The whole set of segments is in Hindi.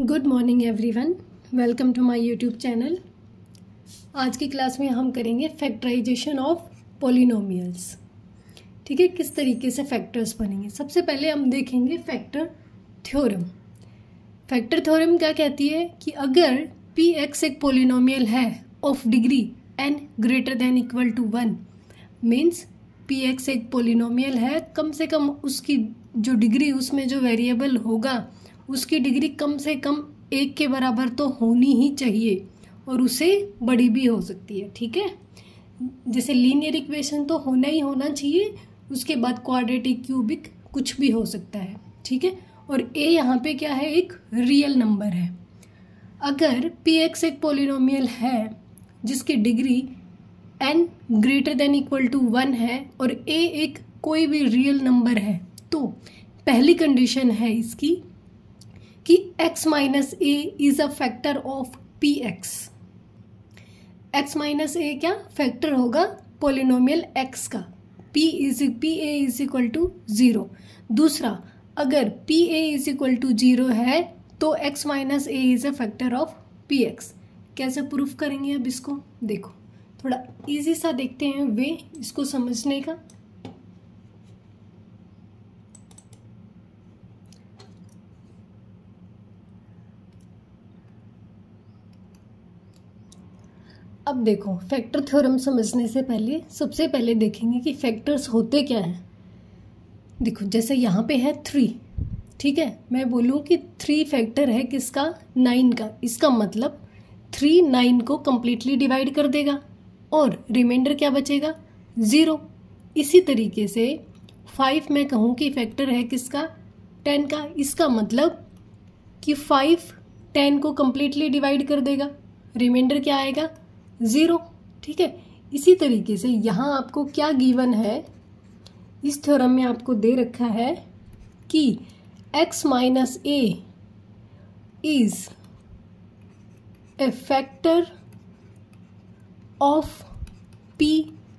Good morning everyone, welcome to my YouTube channel. आज की क्लास में हम करेंगे फैक्टराइजेशन ऑफ पॉलिनोमियल्स। ठीक है, किस तरीके से फैक्टर्स बनेंगे। सबसे पहले हम देखेंगे फैक्टर थ्योरम। फैक्टर थ्योरम क्या कहती है कि अगर पी एक्स एक पॉलिनोमियल है of degree n greater than equal to 1, means p x एक पॉलिनोमियल है, कम से कम उसकी जो डिग्री, उसमें जो वेरिएबल होगा उसकी डिग्री कम से कम 1 के बराबर तो होनी ही चाहिए और उससे बड़ी भी हो सकती है। ठीक है, जैसे लीनियर इक्वेशन तो होना ही होना चाहिए, उसके बाद क्वाड्रेटिक, क्यूबिक कुछ भी हो सकता है। ठीक है, और a यहाँ पे क्या है, एक रियल नंबर है। अगर पी एक्स एक पॉलिनोमियल है जिसकी degree n greater than equal to 1 है और a एक कोई भी रियल नंबर है, तो पहली कंडीशन है इसकी कि x minus a is a factor of p x. x minus a क्या फैक्टर होगा पॉलिनोमियल x का। p a is equal to 0। दूसरा, अगर p a is equal to 0 है तो x minus a is a factor of p x. कैसे प्रूफ करेंगे अब इसको, देखो थोड़ा इजी सा देखते हैं वे इसको समझने का। अब देखो, फैक्टर थ्योरम समझने से पहले सबसे पहले देखेंगे कि फैक्टर्स होते क्या हैं। देखो जैसे यहाँ पे है 3, ठीक है, मैं बोलूँ कि 3 फैक्टर है किसका, 9 का। इसका मतलब 3 9 को कंप्लीटली डिवाइड कर देगा और रिमाइंडर क्या बचेगा, 0। इसी तरीके से 5 मैं कहूँ कि फैक्टर है किसका, 10 का। इसका मतलब कि 5 10 को कंप्लीटली डिवाइड कर देगा, रिमाइंडर क्या आएगा, 0। ठीक है, इसी तरीके से यहाँ आपको क्या गिवन है, इस थ्योरम में आपको दे रखा है कि x minus a is a factor of p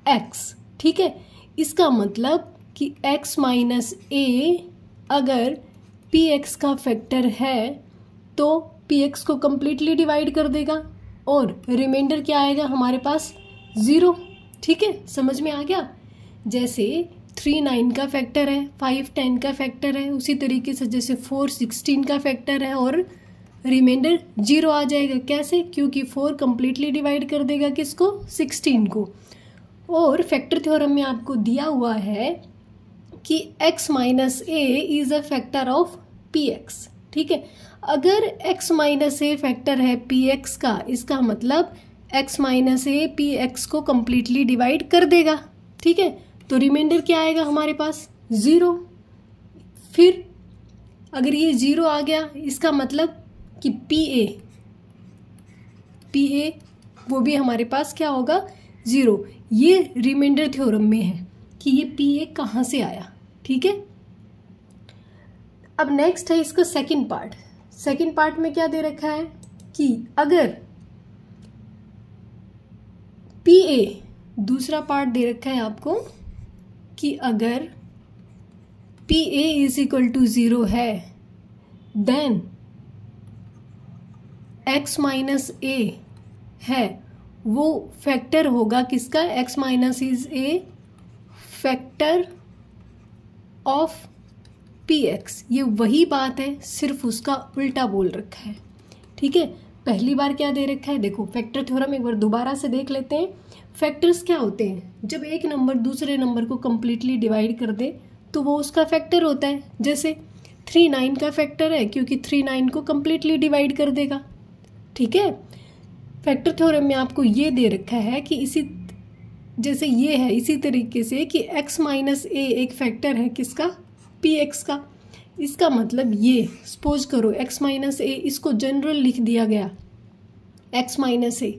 x. ठीक है, इसका मतलब कि x माइनस ए अगर पी एक्स का फैक्टर है तो पी एक्स को कंप्लीटली डिवाइड कर देगा और रिमाइंडर क्या आएगा हमारे पास, 0। ठीक है, समझ में आ गया। जैसे 3 9 का फैक्टर है, 5 10 का फैक्टर है, उसी तरीके से जैसे 4 16 का फैक्टर है और रिमाइंडर 0 आ जाएगा। कैसे, क्योंकि 4 कंप्लीटली डिवाइड कर देगा किसको, 16 को। और फैक्टर थ्योरम में आपको दिया हुआ है कि x minus a is a factor of p x. ठीक है, अगर x माइनस ए फैक्टर है पी एक्स का, इसका मतलब x minus A P x को कंप्लीटली डिवाइड कर देगा। ठीक है, तो रिमाइंडर क्या आएगा हमारे पास, 0। फिर अगर ये 0 आ गया, इसका मतलब कि पी ए वो भी हमारे पास क्या होगा, 0। ये रिमाइंडर थ्योरम में है कि ये पी ए कहाँ से आया। ठीक है, अब नेक्स्ट है इसका सेकंड पार्ट। सेकंड पार्ट में क्या दे रखा है कि अगर पी ए, दूसरा पार्ट दे रखा है आपको कि अगर p a is equal to 0 है देन x माइनस ए है वो फैक्टर होगा किसका, x minus is a factor of p x. ये वही बात है, सिर्फ उसका उल्टा बोल रखा है। ठीक है, पहली बार क्या दे रखा है, देखो फैक्टर थ्योरम एक बार दोबारा से देख लेते हैं। फैक्टर्स क्या होते हैं, जब एक नंबर दूसरे नंबर को कंप्लीटली डिवाइड कर दे तो वो उसका फैक्टर होता है। जैसे 3 9 का फैक्टर है क्योंकि 3 9 को कंप्लीटली डिवाइड कर देगा। ठीक है, फैक्टर थ्योरम में आपको ये दे रखा है कि इसी जैसे ये है, इसी तरीके से कि x माइनस ए एक फैक्टर है किसका, पी एक्स का। इसका मतलब ये सपोज करो x माइनस ए, इसको जनरल लिख दिया गया x माइनस ए।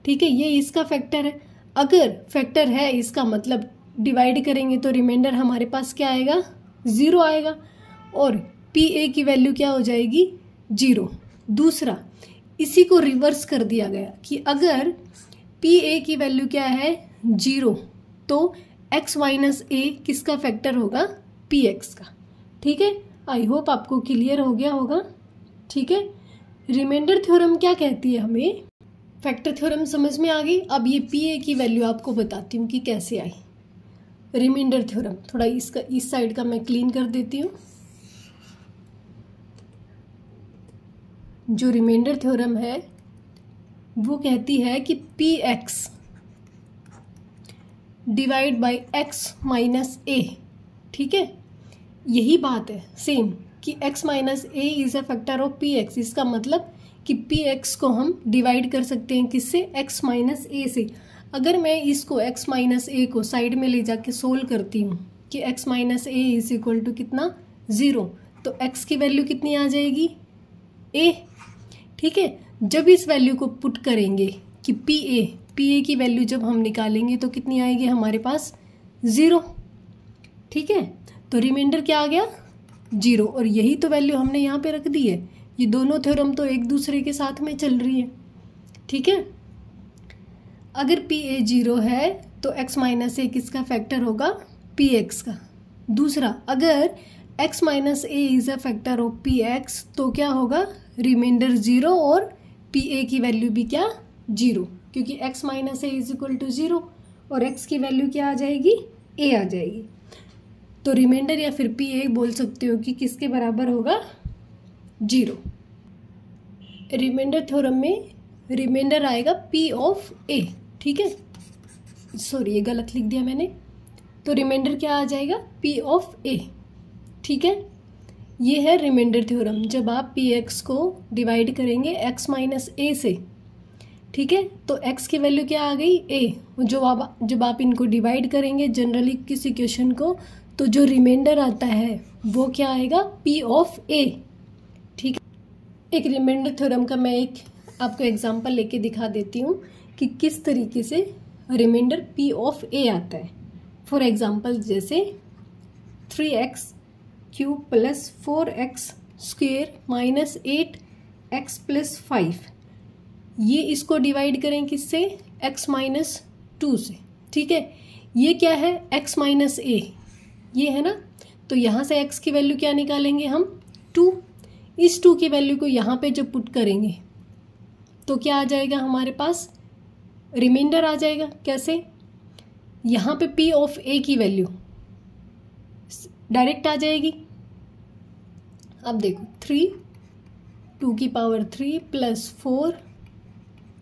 ठीक है, ये इसका फैक्टर है। अगर फैक्टर है इसका मतलब डिवाइड करेंगे तो रिमाइंडर हमारे पास क्या आएगा, 0 आएगा और पी ए की वैल्यू क्या हो जाएगी, 0। दूसरा, इसी को रिवर्स कर दिया गया कि अगर पी ए की वैल्यू क्या है, 0, तो x माइनस ए किसका फैक्टर होगा, पी एक्स का। ठीक है, आई होप आपको क्लियर हो गया होगा। ठीक है, रिमाइंडर थ्योरम क्या कहती है हमें? फैक्टर थ्योरम समझ में आ गई। अब ये पी ए की वैल्यू आपको बताती हूँ कि कैसे आई। रिमाइंडर थ्योरम थोड़ा इसका इस साइड का मैं क्लीन कर देती हूँ। जो रिमाइंडर थ्योरम है वो कहती है कि p x divide by x minus a, ठीक है, यही बात है सेम कि x minus a is a factor of p x. इसका मतलब कि पी एक्स को हम डिवाइड कर सकते हैं किससे? x माइनस ए से। अगर मैं इसको x माइनस ए को साइड में ले जाके सोल्व करती हूँ कि x minus a is equal to कितना? 0, तो x की वैल्यू कितनी आ जाएगी? a, ठीक है। जब इस वैल्यू को पुट करेंगे कि पी ए की वैल्यू जब हम निकालेंगे तो कितनी आएगी हमारे पास? 0, ठीक है। तो रिमाइंडर क्या आ गया? 0। और यही तो वैल्यू हमने यहाँ पे रख दी है। ये दोनों थ्योरम तो एक दूसरे के साथ में चल रही है, ठीक है। अगर पी ए 0 है तो x माइनस ए किसका फैक्टर होगा? पी एक्स का। दूसरा, अगर x minus a is a factor of p x तो क्या होगा? रिमाइंडर 0 और पी ए की वैल्यू भी क्या? 0, क्योंकि x minus a is equal to 0 और x की वैल्यू क्या आ जाएगी? a आ जाएगी। तो रिमाइंडर या फिर पी ए बोल सकते हो कि किसके बराबर होगा? 0। रिमाइंडर थ्योरम में रिमाइंडर आएगा p ऑफ a, ठीक है। सॉरी, ये गलत लिख दिया मैंने। तो रिमाइंडर क्या आ जाएगा? p ऑफ a, ठीक है। ये है रिमाइंडर थ्योरम। जब आप पी एक्स को डिवाइड करेंगे x माइनस ए से, ठीक है, तो x की वैल्यू क्या आ गई? a। जब आप इनको डिवाइड करेंगे जनरली किसी क्वेश्चन को, तो जो रिमाइंडर आता है वो क्या आएगा? p ऑफ a, ठीक है। एक रिमाइंडर थ्योरम का मैं एक आपको एग्जांपल लेके दिखा देती हूँ कि किस तरीके से रिमाइंडर p ऑफ a आता है। फॉर एग्जांपल जैसे 3x cube plus 4x square minus 8x plus 5, ये इसको डिवाइड करें किससे? x माइनस 2 से, ठीक है। ये क्या है? x माइनस ए, ये है ना। तो यहाँ से x की वैल्यू क्या निकालेंगे हम? 2। इस 2 की वैल्यू को यहाँ पे जब पुट करेंगे तो क्या आ जाएगा हमारे पास? रिमाइंडर आ जाएगा। कैसे? यहाँ पे p ऑफ a की वैल्यू डायरेक्ट आ जाएगी। अब देखो 3 2 की power 3 plus 4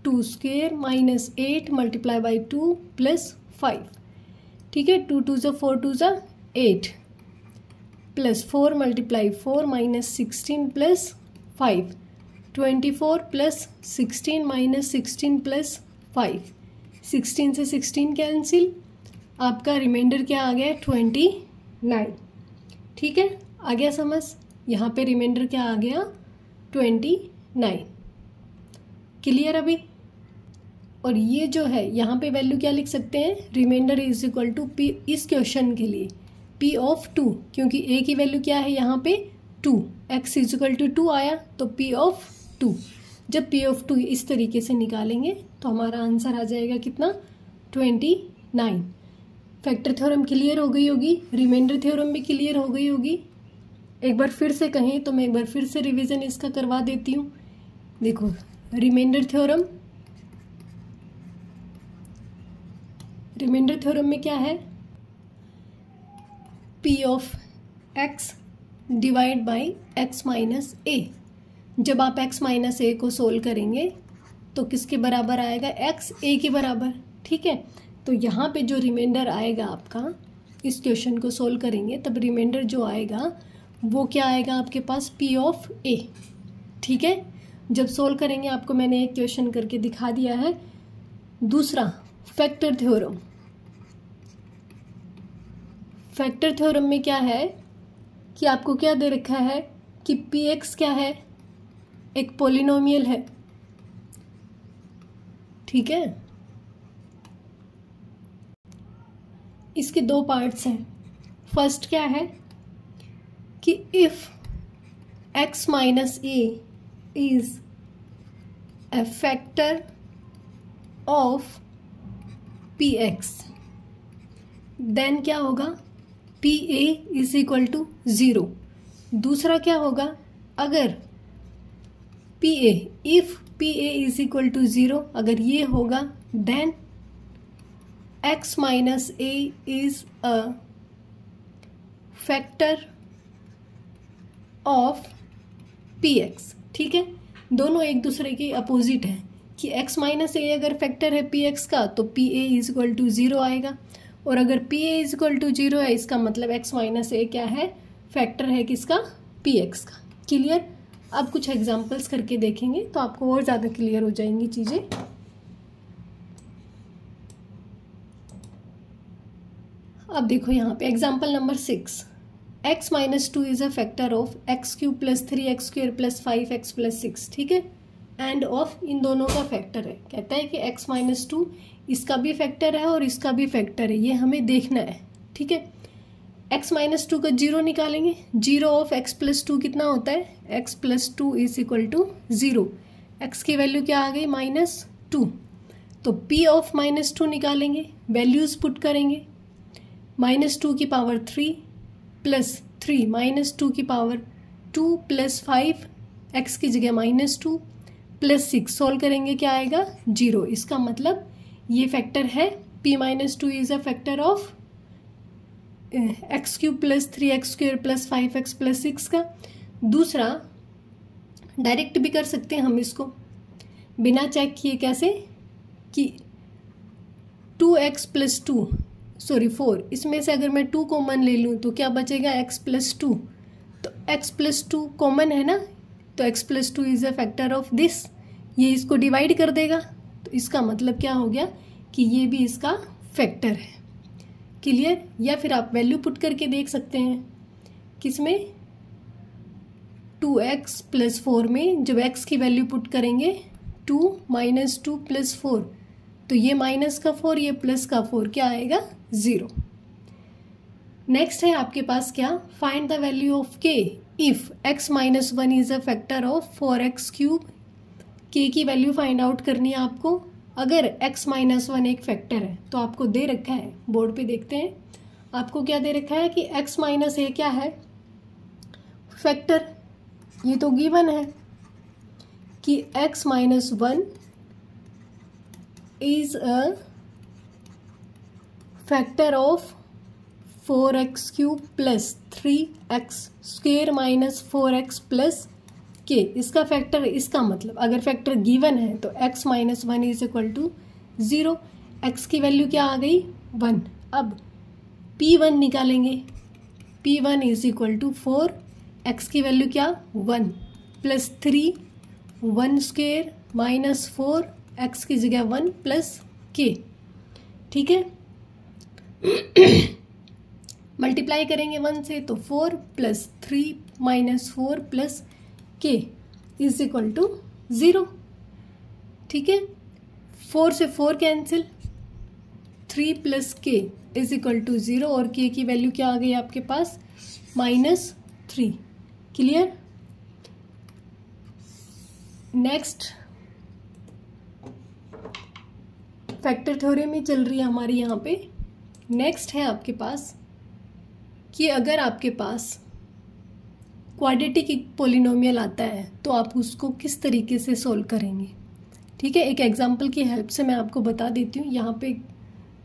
2 square minus 8 multiply by 2 plus 5, ठीक है। 2 2 ज़ा 4 2 ज़ा 8 plus 4 multiply 4 minus 16 plus 5 24 plus 16 minus 16 plus 5, 16 से 16 कैंसिल, आपका रिमाइंडर क्या आ गया? 29, ठीक है। आ गया समझ? यहाँ पे रिमाइंडर क्या आ गया? 29। क्लियर अभी? और ये जो है यहाँ पे वैल्यू क्या लिख सकते हैं? Remainder is equal to p, इस क्वेश्चन के लिए p ऑफ 2, क्योंकि a की वैल्यू क्या है यहाँ पे? 2, x इज इक्वल टू 2 आया तो p ऑफ 2। जब p ऑफ 2 इस तरीके से निकालेंगे तो हमारा आंसर आ जाएगा कितना? 29। फैक्टर थ्योरम क्लियर हो गई होगी, रिमाइंडर थ्योरम भी क्लियर हो गई होगी। एक बार फिर से कहें तो मैं एक बार फिर से रिवीजन इसका करवा देती हूँ। देखो, रिमाइंडर थ्योरम में क्या है? p of x divide by x minus a. जब आप x माइनस ए को सोल्व करेंगे तो किसके बराबर आएगा? x a के बराबर, ठीक है। तो यहाँ पे जो रिमाइंडर आएगा आपका, इस क्वेश्चन को सोल्व करेंगे तब रिमाइंडर जो आएगा वो क्या आएगा आपके पास? p ऑफ a, ठीक है। जब सोल्व करेंगे, आपको मैंने एक क्वेश्चन करके दिखा दिया है। दूसरा, फैक्टर थ्योरम। फैक्टर थ्योरम में क्या है कि आपको क्या दे रखा है कि px क्या है? एक पॉलिनोमियल है, ठीक है। इसके दो पार्ट्स हैं। फर्स्ट क्या है कि if x minus a is a factor of px, then क्या होगा? pa is equal to 0। दूसरा क्या होगा? अगर p a, if p a is equal to 0, अगर ये होगा then x minus a is a factor of p x. ठीक है, दोनों एक दूसरे के अपोजिट है कि x माइनस ए अगर फैक्टर है पी एक्स का तो p a is equal to 0 आएगा, और अगर p a is equal to 0 है इसका मतलब x माइनस ए क्या है, फैक्टर है किसका, पी एक्स का। क्लियर। अब कुछ एग्जांपल्स करके देखेंगे तो आपको और ज़्यादा क्लियर हो जाएंगी चीज़ें। अब देखो यहाँ पे example number 6, x minus 2 is a factor of x cube plus 3x square plus 5x plus 6। ठीक है, एंड ऑफ इन दोनों का फैक्टर है। कहता है कि x माइनस 2 इसका भी फैक्टर है और इसका भी फैक्टर है, ये हमें देखना है। ठीक है, x माइनस 2 का 0 निकालेंगे, 0 ऑफ x प्लस 2 कितना होता है, x plus 2 is equal to 0। x की वैल्यू क्या आ गई, -2। तो p ऑफ -2 निकालेंगे, वैल्यूज पुट करेंगे, -2 की पावर 3 प्लस 3 -2 की पावर 2 प्लस 5 x की जगह -2 प्लस 6, सोल्व करेंगे क्या आएगा, 0। इसका मतलब ये फैक्टर है p -2 is a factor of x cube plus 3x square plus 5x plus 6 का। दूसरा डायरेक्ट भी कर सकते हैं हम इसको बिना चेक किए, कैसे कि 2x प्लस 2 4, इसमें से अगर मैं 2 कॉमन ले लूँ तो क्या बचेगा, x प्लस 2। तो x प्लस 2 कॉमन है ना, तो x plus 2 is a factor of this, ये इसको डिवाइड कर देगा। तो इसका मतलब क्या हो गया कि ये भी इसका फैक्टर है। क्लियर। या फिर आप वैल्यू पुट करके देख सकते हैं किसमें, 2x प्लस 4 में जब x की वैल्यू पुट करेंगे 2 माइनस 2 प्लस 4, तो ये माइनस का 4 ये प्लस का 4 क्या आएगा, 0। नेक्स्ट है आपके पास क्या, find the value of k if x minus 1 is a factor of 4x cube. k की वैल्यू फाइंड आउट करनी है आपको। अगर x माइनस 1 एक फैक्टर है तो आपको दे रखा है, बोर्ड पे देखते हैं आपको क्या दे रखा है कि x माइनस ए क्या है, फैक्टर। ये तो गिवन है कि x minus 1 is a factor of 4x cube plus 3x square minus 4x plus के, इसका फैक्टर। इसका मतलब अगर फैक्टर गिवन है तो x minus 1 is equal to 0, x की वैल्यू क्या आ गई, 1। अब p1 निकालेंगे, p1 is equal to 4, x की वैल्यू क्या, 1 प्लस 3 1 स्क्वेयर माइनस 4 x की जगह 1 प्लस के। ठीक है, मल्टीप्लाई करेंगे 1 से तो 4 प्लस 3 माइनस 4 प्लस के इज इक्वल टू 0। ठीक है, 4 से 4 कैंसिल, 3 प्लस के इज इक्वल टू 0, और के की वैल्यू क्या आ गई आपके पास, -3। क्लियर। नेक्स्ट फैक्टर थ्योरम ही चल रही है हमारी यहाँ पे। नेक्स्ट है आपके पास कि अगर आपके पास क्वाड्रेटिक पॉलिनोमियल आता है तो आप उसको किस तरीके से सोल्व करेंगे। ठीक है, एक एग्जांपल की हेल्प से मैं आपको बता देती हूँ। यहाँ पे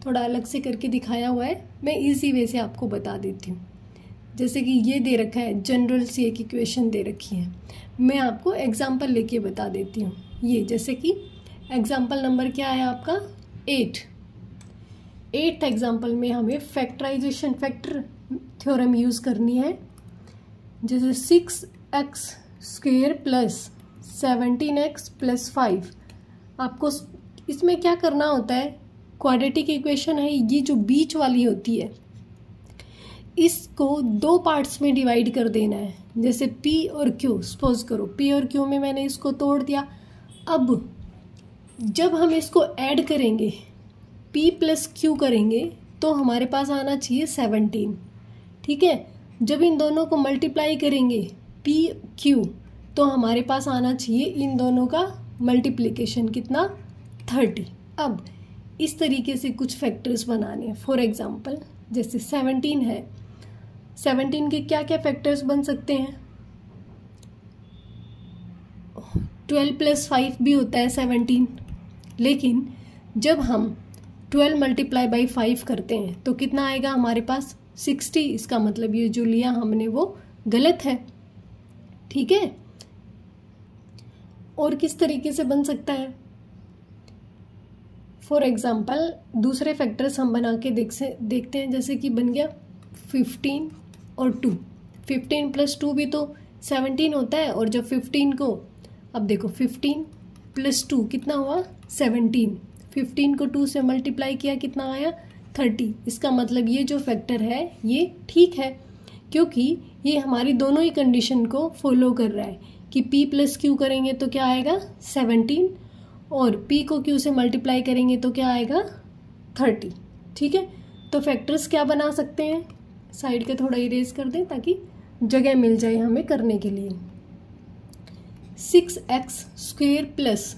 थोड़ा अलग से करके दिखाया हुआ है, मैं इजी वे से आपको बता देती हूँ। जैसे कि ये दे रखा है, जनरल सी एक इक्वेशन दे रखी है, मैं आपको एग्जांपल लेके बता देती हूँ। ये जैसे कि एग्जांपल नंबर क्या है आपका, 8 एग्जांपल में हमें फैक्टराइजेशन फैक्टर थ्योरम यूज़ करनी है। जैसे 6x square plus 17x plus 5, आपको इसमें क्या करना होता है, क्वाड्रेटिक इक्वेशन है, ये जो बीच वाली होती है इसको 2 पार्ट्स में डिवाइड कर देना है। जैसे p और q, सपोज करो p और q में मैंने इसको तोड़ दिया। अब जब हम इसको ऐड करेंगे, p प्लस q करेंगे तो हमारे पास आना चाहिए 17। ठीक है, जब इन दोनों को मल्टीप्लाई करेंगे p q तो हमारे पास आना चाहिए इन दोनों का मल्टीप्लिकेशन कितना, 30। अब इस तरीके से कुछ फैक्टर्स बनाने हैं। फॉर एग्जांपल जैसे 17 है, 17 के क्या क्या फैक्टर्स बन सकते हैं, 12 + 5 भी होता है 17, लेकिन जब हम 12 × 5 करते हैं तो कितना आएगा हमारे पास 60। इसका मतलब ये जो लिया हमने वो गलत है। ठीक है, और किस तरीके से बन सकता है? फॉर एग्जाम्पल दूसरे फैक्टर्स हम बना के देखते हैं। जैसे कि बन गया 15 और 2। 15 + 2 भी तो 17 होता है, और जब 15 को, अब देखो 15 + 2 कितना हुआ 17। 15 को 2 से मल्टीप्लाई किया, कितना आया 30। इसका मतलब ये जो फैक्टर है ये ठीक है, क्योंकि ये हमारी दोनों ही कंडीशन को फॉलो कर रहा है कि p + q करेंगे तो क्या आएगा 17, और p को q से मल्टीप्लाई करेंगे तो क्या आएगा 30। ठीक है, तो फैक्टर्स क्या बना सकते हैं? साइड का थोड़ा इरेज कर दें ताकि जगह मिल जाए हमें करने के लिए। 6x² +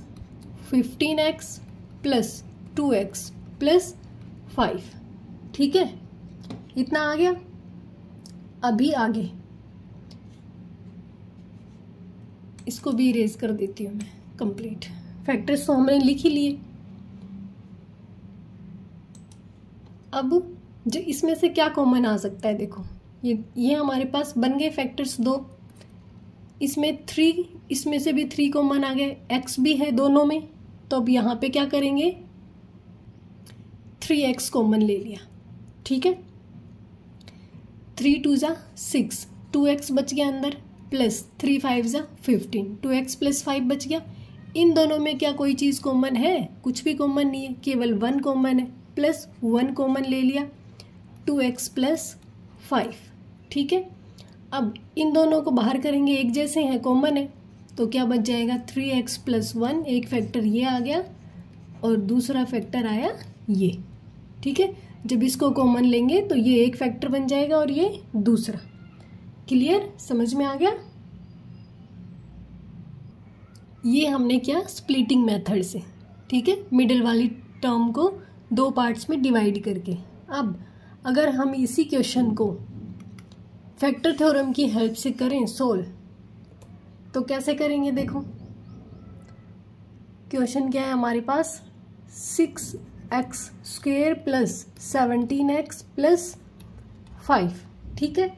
15x + 2x + 5। ठीक है, इतना आ गया। अभी आगे इसको भी इरेज कर देती हूँ मैं। कंप्लीट फैक्टर्स तो हमने लिख ही लिए। अब जो इसमें से क्या कॉमन आ सकता है? देखो ये हमारे पास बन गए फैक्टर्स 2। इसमें 3, इसमें से भी 3 कॉमन आ गए। x भी है दोनों में, तो अब यहाँ पे क्या करेंगे 3x कॉमन ले लिया। ठीक है, 3 × 2 = 6, 2x बच गया अंदर, प्लस 3 × 5 = 15, 2x + 5 बच गया। इन दोनों में क्या कोई चीज़ कॉमन है? कुछ भी कॉमन नहीं है, केवल 1 कॉमन है, प्लस 1 कॉमन ले लिया, 2x + 5। ठीक है, अब इन दोनों को बाहर करेंगे, एक जैसे हैं, कॉमन है, तो क्या बच जाएगा 3x + 1। एक फैक्टर ये आ गया और दूसरा फैक्टर आया ये। ठीक है, जब इसको कॉमन लेंगे तो ये एक फैक्टर बन जाएगा और ये दूसरा। क्लियर, समझ में आ गया? ये हमने किया स्प्लिटिंग मेथड से। ठीक है, मिडिल वाली टर्म को 2 पार्ट्स में डिवाइड करके। अब अगर हम इसी क्वेश्चन को फैक्टर थ्योरम की हेल्प से करें सोल्व, तो कैसे करेंगे? देखो क्वेश्चन क्या है हमारे पास, 6x² + 17x + 5। ठीक है,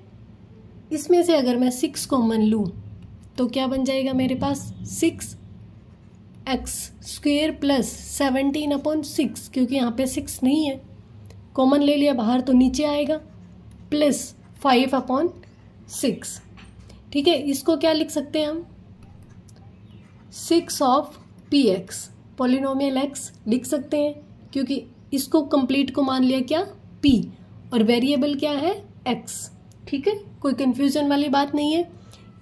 इसमें से अगर मैं 6 कॉमन लूँ तो क्या बन जाएगा मेरे पास 6x² + 17/6, क्योंकि यहाँ पे 6 नहीं है, कॉमन ले लिया बाहर तो नीचे आएगा, प्लस 5/6। ठीक है, इसको क्या लिख सकते हैं हम 6 ऑफ px, पॉलिनोमियल x लिख सकते हैं, क्योंकि इसको कंप्लीट को मान लिया क्या p, और वेरिएबल क्या है x। ठीक है, कोई कंफ्यूजन वाली बात नहीं है,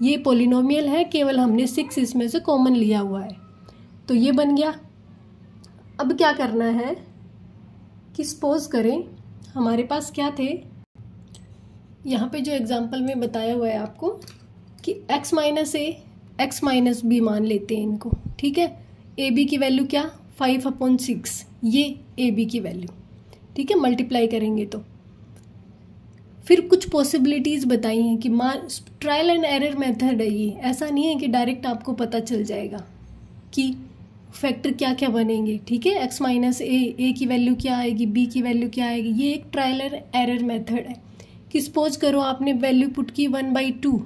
ये पॉलिनोमियल है, केवल हमने 6 इसमें से कॉमन लिया हुआ है, तो ये बन गया। अब क्या करना है कि सपोज करें हमारे पास क्या थे, यहाँ पे जो एग्जांपल में बताया हुआ है आपको कि x - a x - b मान लेते हैं इनको। ठीक है, ए बी की वैल्यू क्या 5/6, ये ए बी की वैल्यू। ठीक है, मल्टीप्लाई करेंगे तो फिर कुछ पॉसिबिलिटीज़ बताई हैं कि ट्रायल एंड एरर मेथड है ये, ऐसा नहीं है कि डायरेक्ट आपको पता चल जाएगा कि फैक्टर क्या क्या बनेंगे। ठीक है, x - a की वैल्यू क्या आएगी, b की वैल्यू क्या आएगी, ये एक ट्रायल एंड एरर मेथड है कि सपोज करो आपने वैल्यू पुट की 1/2।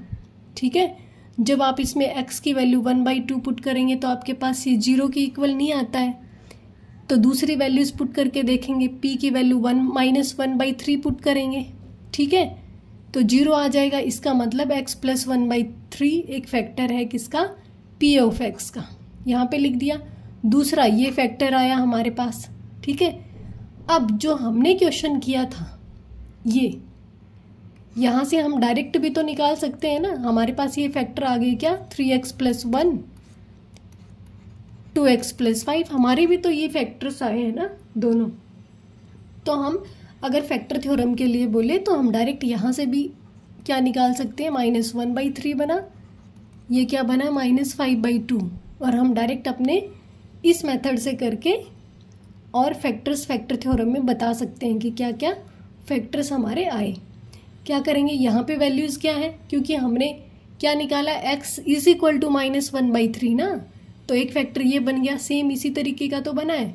ठीक है, जब आप इसमें x की वैल्यू 1/2 पुट करेंगे तो आपके पास ये 0 के इक्वल नहीं आता है, तो दूसरी वैल्यूज पुट करके देखेंगे, p की वैल्यू 1 - 1/3 पुट करेंगे। ठीक है, तो 0 आ जाएगा, इसका मतलब x + 1/3 एक फैक्टर है किसका p ऑफ x का, यहाँ पे लिख दिया। दूसरा ये फैक्टर आया हमारे पास। ठीक है, अब जो हमने क्वेश्चन किया था ये, यहाँ से हम डायरेक्ट भी तो निकाल सकते हैं ना, हमारे पास ये फैक्टर आ गई क्या 3x + 1 2x + 5, हमारे भी तो ये फैक्टर्स आए हैं ना दोनों। तो हम अगर फैक्टर थ्योरम के लिए बोले तो हम डायरेक्ट यहाँ से भी क्या निकाल सकते हैं, -1/3 बना, ये क्या बना -5/2, और हम डायरेक्ट अपने इस मेथड से करके और फैक्टर थ्योरम में बता सकते हैं कि क्या क्या फैक्टर्स हमारे आए। क्या करेंगे, यहाँ पे वैल्यूज़ क्या है, क्योंकि हमने क्या निकाला, x इज इक्वल टू -1/3 ना, तो एक फैक्टर ये बन गया। सेम इसी तरीके का तो बना है,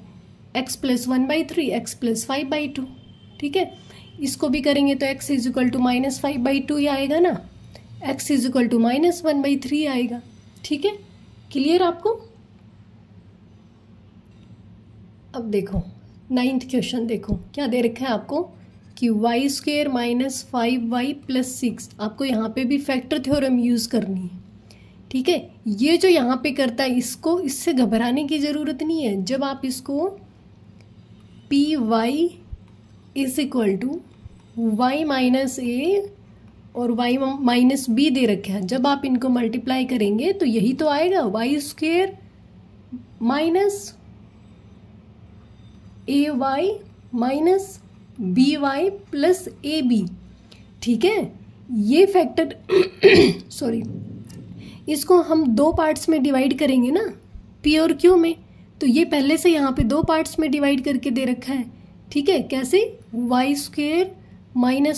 x + 1/3 x + 5/2। ठीक है, इसको भी करेंगे तो x इज इक्वल टू -5/2 ही आएगा ना, x इज इक्वल टू -1/3 आएगा। ठीक है, क्लियर आपको। अब देखो 9th क्वेश्चन, देखो क्या दे रखा है आपको कि y² - 5y + 6। आपको यहाँ पे भी फैक्टर थ्योरम यूज़ करनी है। ठीक है, ये जो यहाँ पे करता है इसको, इससे घबराने की ज़रूरत नहीं है। जब आप इसको py is equal to y - a और y - b दे रखा है, जब आप इनको मल्टीप्लाई करेंगे तो यही तो आएगा, y² - ay - by + ab। ठीक है, ये फैक्टर सॉरी, इसको हम दो पार्ट्स में डिवाइड करेंगे ना, p और q में, तो ये पहले से यहाँ पे दो पार्ट्स में डिवाइड करके दे रखा है। ठीक है, कैसे, y²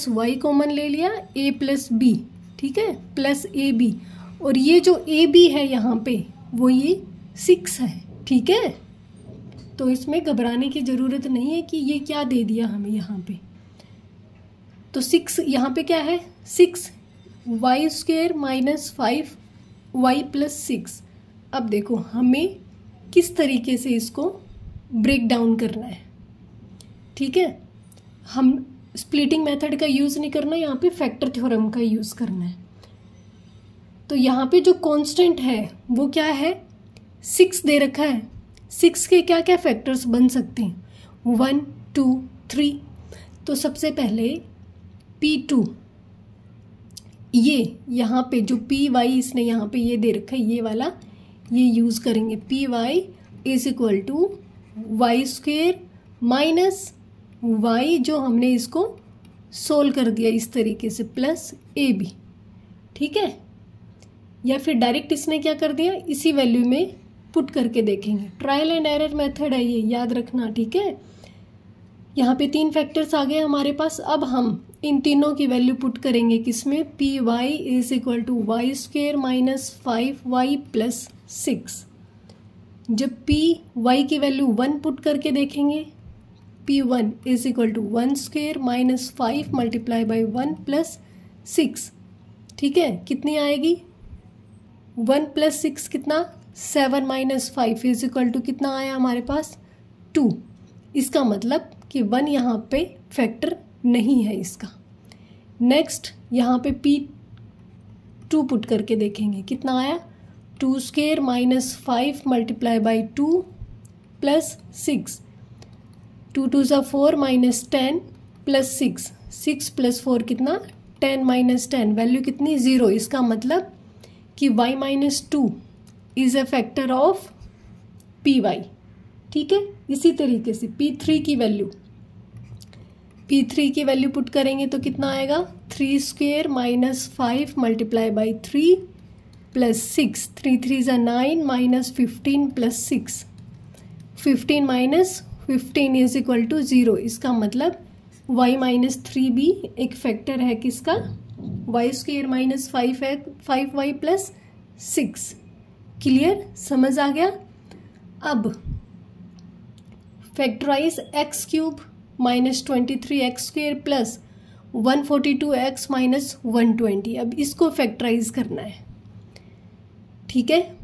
- y कॉमन ले लिया, a + b, ठीक है, प्लस ab, और ये जो ab है यहाँ पे वो ये 6 है। ठीक है, तो इसमें घबराने की ज़रूरत नहीं है कि ये क्या दे दिया हमें यहाँ पे। तो 6 यहाँ पे क्या है, 6 y² - 5y + 6। अब देखो हमें किस तरीके से इसको ब्रेक डाउन करना है। ठीक है, हम स्प्लिटिंग मेथड का यूज़ नहीं करना, यहाँ पे फैक्टर थ्योरम का यूज़ करना है। तो यहाँ पे जो कांस्टेंट है वो क्या है, 6 दे रखा है। 6 के क्या क्या फैक्टर्स बन सकते हैं, 1 2 3। तो सबसे पहले p2, ये यहाँ पे जो py इसने यहाँ पे ये दे रखा है, ये वाला ये यूज़ करेंगे। py is equal to y² - y, जो हमने इसको सोल्व कर दिया इस तरीके से, प्लस ab। ठीक है, या फिर डायरेक्ट इसने क्या कर दिया, इसी वैल्यू में पुट करके देखेंगे। ट्रायल एंड एरर मेथड है ये, याद रखना। ठीक है, यहाँ पे 3 फैक्टर्स आ गए हमारे पास। अब हम इन तीनों की वैल्यू पुट करेंगे किसमें, py is equal to y² - 5y + 6। जब py की वैल्यू 1 पुट करके देखेंगे, p1 इज इक्वल टू 1² - 5 × 1 + 6। ठीक है, कितनी आएगी, 1 + 6 कितना, 7 - 5 इज इक्वल टू कितना आया हमारे पास, 2। इसका मतलब कि 1 यहाँ पे फैक्टर नहीं है इसका। नेक्स्ट यहाँ पे p2 पुट करके देखेंगे, कितना आया, 2² - 5 × 2 + 6। 2 2 = 4 - 10 + 6। 6 + 4 कितना, 10 - 10, वैल्यू कितनी, 0। इसका मतलब कि y - 2 is a factor of py। ठीक है, इसी तरीके से p3 की वैल्यू पुट करेंगे तो कितना आएगा, 3² - 5 × 3 + 6। 3 3 = 9 - 15 + 6। 15 - 15 इज इक्वल टू 0। इसका मतलब y - 3 भी एक फैक्टर है किसका, y² - 5 है, 5y + 6। क्लियर, समझ आ गया। अब फैक्टराइज x³ - 23x² + 142x - 120। अब इसको फैक्टराइज करना है। ठीक है,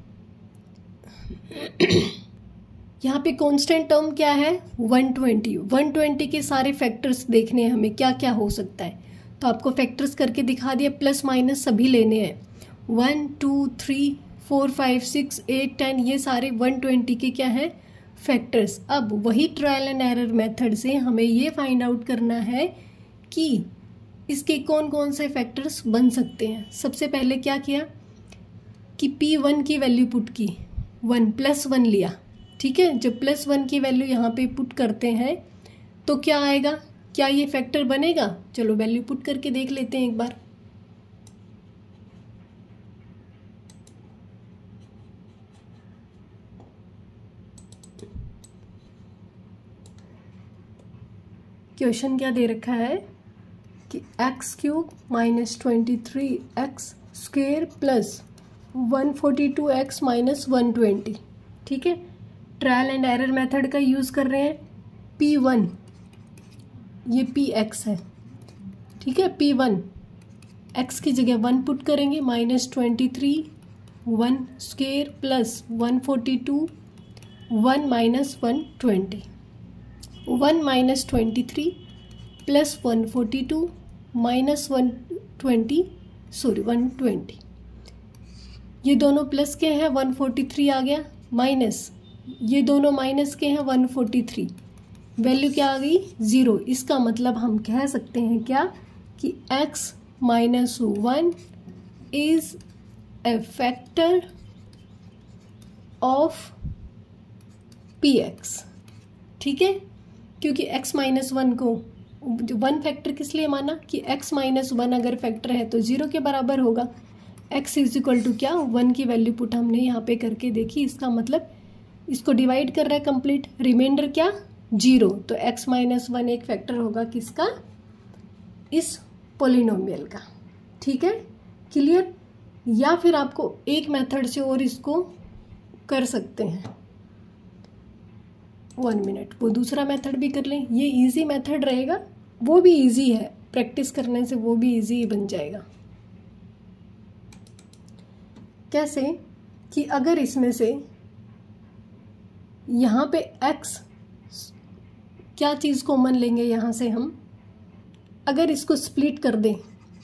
यहाँ पे कांस्टेंट टर्म क्या है, 120। 120 के सारे फैक्टर्स देखने हैं हमें, क्या क्या हो सकता है। तो आपको फैक्टर्स करके दिखा दिया, प्लस माइनस सभी लेने हैं। 1 2 3 4 5 6 8 10, ये सारे 120 के क्या हैं, फैक्टर्स। अब वही ट्रायल एंड एरर मेथड से हमें ये फाइंड आउट करना है कि इसके कौन कौन से फैक्टर्स बन सकते हैं। सबसे पहले क्या किया कि p1 की वैल्यू पुट की, 1 + 1 लिया। ठीक है, जब +1 की वैल्यू यहाँ पे पुट करते हैं तो क्या आएगा, क्या ये फैक्टर बनेगा। चलो वैल्यू पुट करके देख लेते हैं एक बार। क्वेश्चन क्या दे रखा है कि x³ - 23x square plus 142x minus 120। ठीक है, ट्रायल एंड एरर मेथड का यूज़ कर रहे हैं। P1 ये Px है। ठीक है, P1 x की जगह 1 पुट करेंगे, -23 1 square plus 142 1 minus 120, 1 minus 23 plus 142 minus 120, ये दोनों प्लस के हैं 143 आ गया, माइनस ये दोनों माइनस के हैं 143, वैल्यू क्या आ गई 0। इसका मतलब हम कह सकते हैं क्या कि x minus 1 is a factor of px। ठीक है, क्योंकि x माइनस 1 को 1 फैक्टर किस लिए माना कि x माइनस 1 अगर फैक्टर है तो 0 के बराबर होगा। x इज इक्वल टू क्या 1 की वैल्यू पुट हमने यहाँ पे करके देखी, इसका मतलब इसको डिवाइड कर रहा है कंप्लीट, रिमाइंडर क्या 0। तो x माइनस 1 एक फैक्टर होगा किसका, इस पोलिनोमियल का। ठीक है, क्लियर। या फिर आपको एक मेथड से और इसको कर सकते हैं, 1 मिनट, वो दूसरा मेथड भी कर लें। ये इजी मेथड रहेगा, वो भी इजी है, प्रैक्टिस करने से वो भी इजी बन जाएगा। कैसे कि अगर इसमें से यहाँ पे x क्या चीज़ कॉमन लेंगे, यहाँ से हम अगर इसको स्प्लिट कर दें,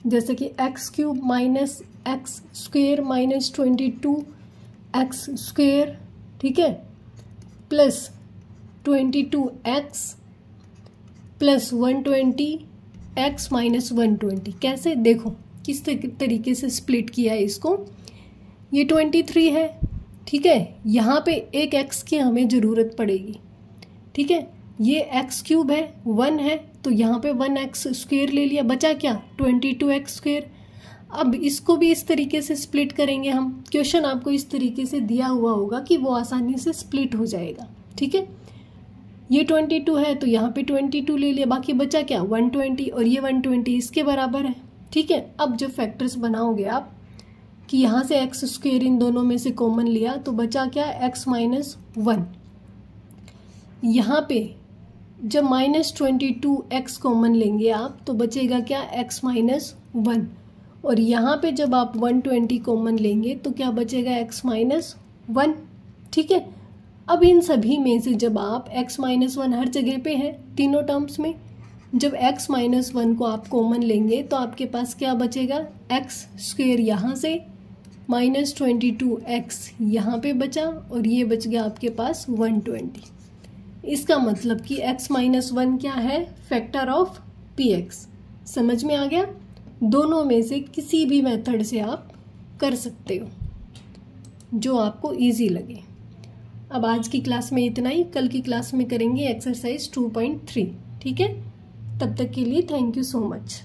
जैसे कि x cube minus x square minus 22x square, ठीक है, plus 22x plus 120x minus 120। कैसे देखो किस तरीके से स्प्लिट किया है इसको। ये 23 है, ठीक है, यहाँ पे एक x की हमें ज़रूरत पड़ेगी। ठीक है, ये x क्यूब है, 1 है, तो यहाँ पे 1x स्क्वेयर ले लिया, बचा क्या 22x स्क्वेयर। अब इसको भी इस तरीके से स्प्लिट करेंगे हम। क्वेश्चन आपको इस तरीके से दिया हुआ होगा कि वो आसानी से स्प्लिट हो जाएगा। ठीक है, ये 22 है तो यहाँ पे 22 ले लिया, बाकी बचा क्या 120, और ये 120 इसके बराबर है। ठीक है, अब जब फैक्टर्स बनाओगे आप कि यहाँ से एक्स स्क्वेयर इन दोनों में से कॉमन लिया तो बचा क्या x माइनस 1। यहाँ पे जब -22x कॉमन लेंगे आप तो बचेगा क्या x माइनस 1, और यहाँ पे जब आप 120 कॉमन लेंगे तो क्या बचेगा x माइनस 1। ठीक है, अब इन सभी में से जब आप x माइनस 1 हर जगह पे है तीनों टर्म्स में, जब x माइनस 1 को आप कॉमन लेंगे तो आपके पास क्या बचेगा x स्क्वेयर यहाँ से -22x यहाँ पे बचा, और ये बच गया आपके पास 120। इसका मतलब कि x माइनस 1 क्या है, फैक्टर ऑफ px। समझ में आ गया। दोनों में से किसी भी मेथड से आप कर सकते हो जो आपको इजी लगे। अब आज की क्लास में इतना ही, कल की क्लास में करेंगे एक्सरसाइज 2.3। ठीक है, तब तक के लिए थैंक यू सो मच।